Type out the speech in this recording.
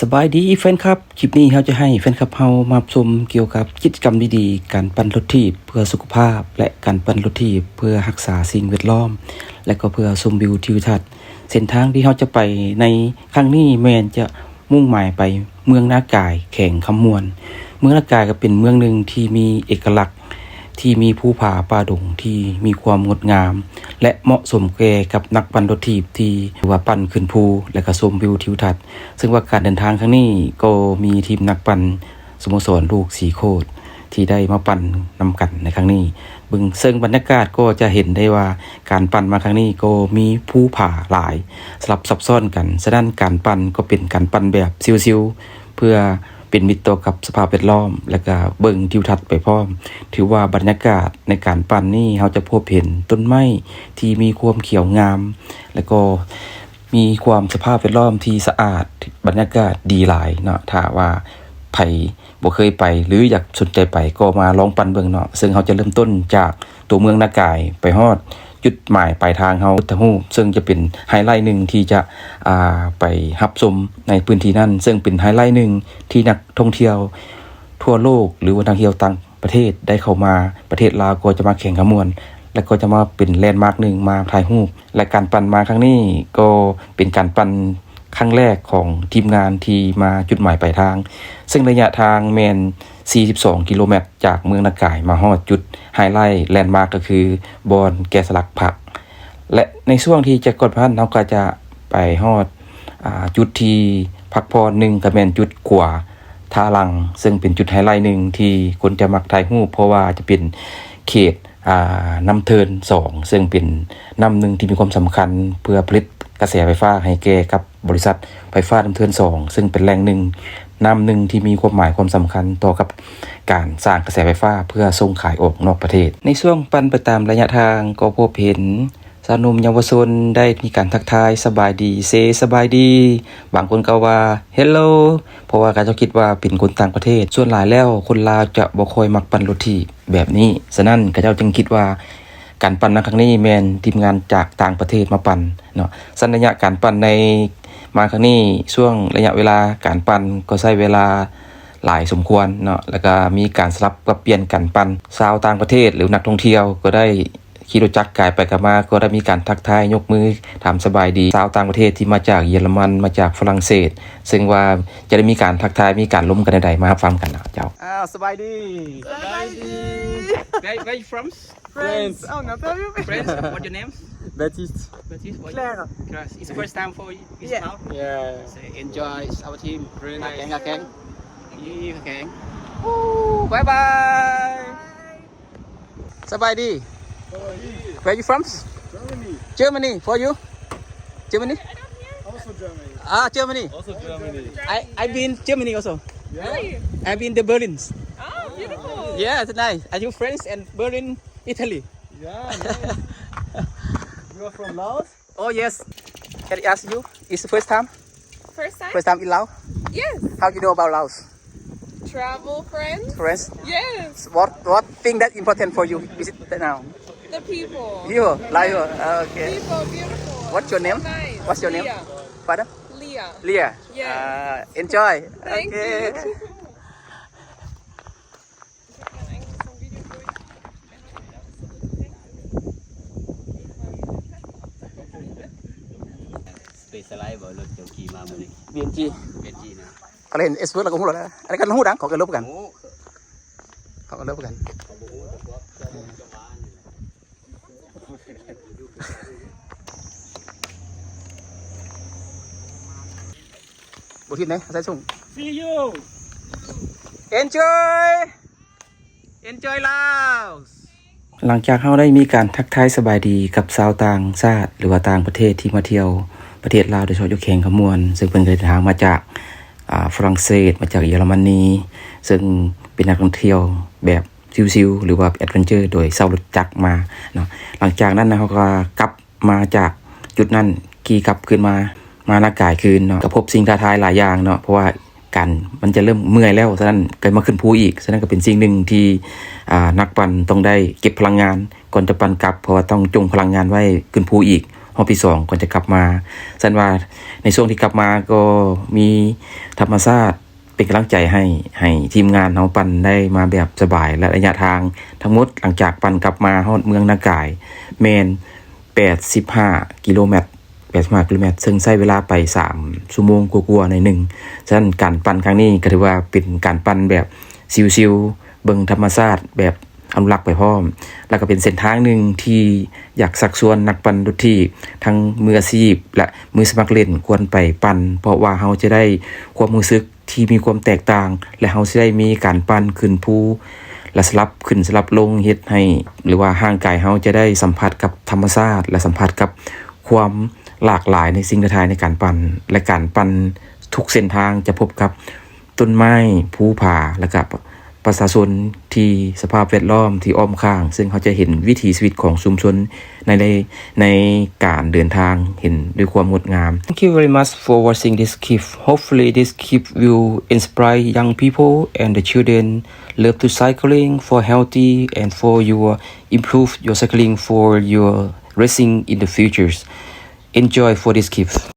สบายดีแฟนครับคลิปนี้เราจะให้แฟนคลับเฮามาชมเกี่ยวกับกิจกรรมดีๆการปั่นรถถีบเพื่อสุขภาพและการปั่นรถถีบเพื่อรักษาสิ่งแวดล้อมและก็เพื่อชมวิวทิวทัศน์เส้นทางที่เราจะไปในครั้งนี้แม่นจะมุ่งหมายไปเมืองนากายแข่งคำมวนเมืองนากายก็เป็นเมืองนึงที่มีเอกลักษณ์ที่มีภูผาป่าดงที่มีความงดงามและเหมาะสมแก่กับนักปั่นรถถีบที่ว่าปั่นขึ้นภูและก็ชมวิวทิวทัศน์ซึ่งว่าการเดินทางครั้งนี้ก็มีทีมนักปั่นสโมสรลูกสีโคตรที่ได้มาปั่นนำกันในครั้งนี้บึงซึ่งบรรยากาศก็จะเห็นได้ว่าการปั่นมาครั้งนี้ก็มีภูผาหลายสลับซับซ้อนกันฉะนั้นการปั่นก็เป็นการปั่นแบบชิวๆเพื่อเป็นมิตรต่อกับสภาพแวดล้อมและก็เบิ่งทิวทัศน์ไปพร้อมถือว่าบรรยากาศในการปั่นนี่เราจะพบเห็นต้นไม้ที่มีความเขียวงามและก็มีความสภาพแวดล้อมที่สะอาดบรรยากาศดีหลายเนาะถ้าว่าไผบ่เคยไปหรืออยากสนใจไปก็มาลองปั่นเบิ่งเนาะซึ่งเราจะเริ่มต้นจากตัวเมืองนากายไปฮอดจุดหมายปลายทางเฮาพุทธฮูปซึ่งจะเป็นไฮไลท์นึงที่จะไปรับชมในพื้นที่นั้นซึ่งเป็นไฮไลท์นึงที่นักท่องเที่ยวทั่วโลกหรือว่านักท่องเที่ยวต่างประเทศได้เข้ามาประเทศลาวก็จะมาแข่งขมวนและก็จะมาเป็นแลนด์มาร์คนึงมาถ่ายรูปและการปั่นมาครั้งนี้ก็เป็นการปั่นครั้งแรกของทีมงานที่มาจุดหมายปลายทางซึ่งระยะทางแม่น42กิโลเมตรจากเมืองนากายมาฮอดจุดไฮไลท์แลนด์มาร์คก็คือบอนแกะสลักผักและในช่วงที่จะกดพันเราก็จะไปฮอดจุดที่พักพรนึงก็แม่นจุดขวาทาลังซึ่งเป็นจุดไฮไลท์นึงที่คนจะมักถ่ายรูปเพราะว่าจะเป็นเขตน้ำเทิน2ซึ่งเป็นน้ำนึงที่มีความสำคัญเพื่อผลิตกระแสไฟฟ้าให้แก่กับบริษัทไฟฟ้าน้ำเทิน2ซึ่งเป็นแหล่งนึงน้ำนึงที่มีความหมายความสำคัญต่อกับการสร้างกระแสไฟฟ้าเพื่อส่งขายออกนอกประเทศในช่วงปั่นไปตามระยะทางก็พบเห็นสาวหนุ่มเยาวชนได้มีการทักทายสบายดีเซสบายดีบางคนก็ว่า Hello เพราะว่าเขาจะคิดว่าเป็นคนต่างประเทศส่วนหลายแล้วคนลาวจะบ่ค่อยมักปั่นรถถีบแบบนี้ฉะนั้นเขาจึงคิดว่าการปั่นในครั้งนี้แม่นทีมงานจากต่างประเทศมาปั่นเนาะสัญญาการปั่นในมาครั้งนี้ช่วงระยะเวลาการปั่นก็ใช้เวลาหลายสมควรเนาะแล้วก็มีการสลับกับเปลี่ยนกันปั่นชาวต่างประเทศหรือนักท่องเที่ยวก็ได้ขี่รถจักรกายไปกันมาก็ได้มีการทักทายยกมือถามสบายดีชาวต่างประเทศที่มาจากเยอรมันมาจากฝรั่งเศสซึ่งว่าจะได้มีการทักทายมีการล้มกันใดๆมาฟังกันนะเจ้าสบายดี Where you from? France. Oh, no, tell you. France. What's your name? Baptiste. Baptiste. Claire. Claire. It's the first time for you. Yeah. Yeah. So enjoy our team. Very nice. Okay. Okay. Bye bye. สบายดี Where you from? Germany. Germany. For you? Germany? Also Germany. Germany. Also Germany. I've been Germany also. Really? I've been to Berlin. Oh, beautiful. Yeah, it's nice. Are you friends and Berlin, Italy? Yeah, nice. You are from Laos? Oh yes. Can I ask you? It's the first time? First time? First time in Laos? Yes. How do you know about Laos? Travel friends? Friends? Yes. What thing that important for you visit now? The people. You, like you. Okay. People, beautiful. What's your name? So nice. What's your name? Leah. Pardon? Leah. Leah. Yes. Enjoy. Thank okay. you. สเปซไลด์บ่รถเจ้าขี่มามื้อนี้ BNG. เป็นจีนะ เขาเล่น Expert แล้วก็ฮู้แล้วนะอันนี้ก็ฮู้ดังเขาก็ลบกัน โอ้ เขาก็ลบกันบ่ทิศไหนใส่ส่ง See you. Enjoy Laos หลังจากเราได้มีการทักทายสบายดีกับชาวต่างชาติหรือว่าต่างประเทศที่มาเที่ยวประเทศลาวโดยเฉพาะอยู่แข่งขมวนซึ่งเพิ่นเดินทางมาจากฝรั่งเศสมาจากเยอรมนีซึ่งเป็นนักท่องเที่ยวแบบชิลๆหรือว่าแอดเวนเจอร์โดยเช่ารถจักรมาเนาะหลังจากนั้นนะเขาก็กลับมาจากจุดนั้นขี่กลับขึ้นมานากายคืนเนาะก็พบสิ่งท้าทายหลายอย่างเนาะเพราะว่าการมันจะเริ่มเมื่อยแล้วฉะนั้นก็มาขึ้นภูอีกฉะนั้นก็เป็นสิ่งหนึ่งที่นักปั่นต้องได้เก็บพลังงานก่อนจะปั่นกลับเพราะว่าต้องจงพลังงานไว้ขึ้นภูอีก รอบที่2ก่อนจะกลับมาฉันว่าในช่วงที่กลับมาก็มีธรรมชาติเป็นกำลังใจให้ทีมงานเฮาปั่นได้มาแบบสบายและระยะทางทั้งหมดหลังจากปั่นกลับมาฮอดเมืองนากายแม่น85กิโลเมตรซึ่งใช้เวลาไป3ชั่วโมงกว่าๆในนึงฉะนั้นการปั่นครั้งนี้ก็ถือว่าเป็นการปั่นแบบชิลๆเบิ่งธรรมชาติแบบอนุรักษ์ไปพร้อมแล้วก็เป็นเส้นทางหนึ่งที่อยากสักชวนนักปั่นทุกที่ทั้งมืออาชีพและมือสมัครเล่นควรไปปั่นเพราะว่าเฮาจะได้ความรู้สึกที่มีความแตกต่างและเฮาสิได้มีการปั่นขึ้นภูและสลับขึ้นสลับลงเฮ็ดให้หรือว่าร่างกายเฮาจะได้สัมผัสกับธรรมชาติและสัมผัสกับความหลากหลายในสิ่งท้ายในการปั่นและการปั่นทุกเส้นทางจะพบกับต้นไม้ภูผาและกับประชาชนที่สภาพแวดล้อมที่อ้อมข้างซึ่งเขาจะเห็นวิถีชีวิตของชุมชนในการเดินทางเห็นด้วยความงดงาม Thank you very much for watching this clip. Hopefully this clip will inspire young people and the children love to cycling for healthy and for your improve your cycling for your racing in the futures. Enjoy for this clip.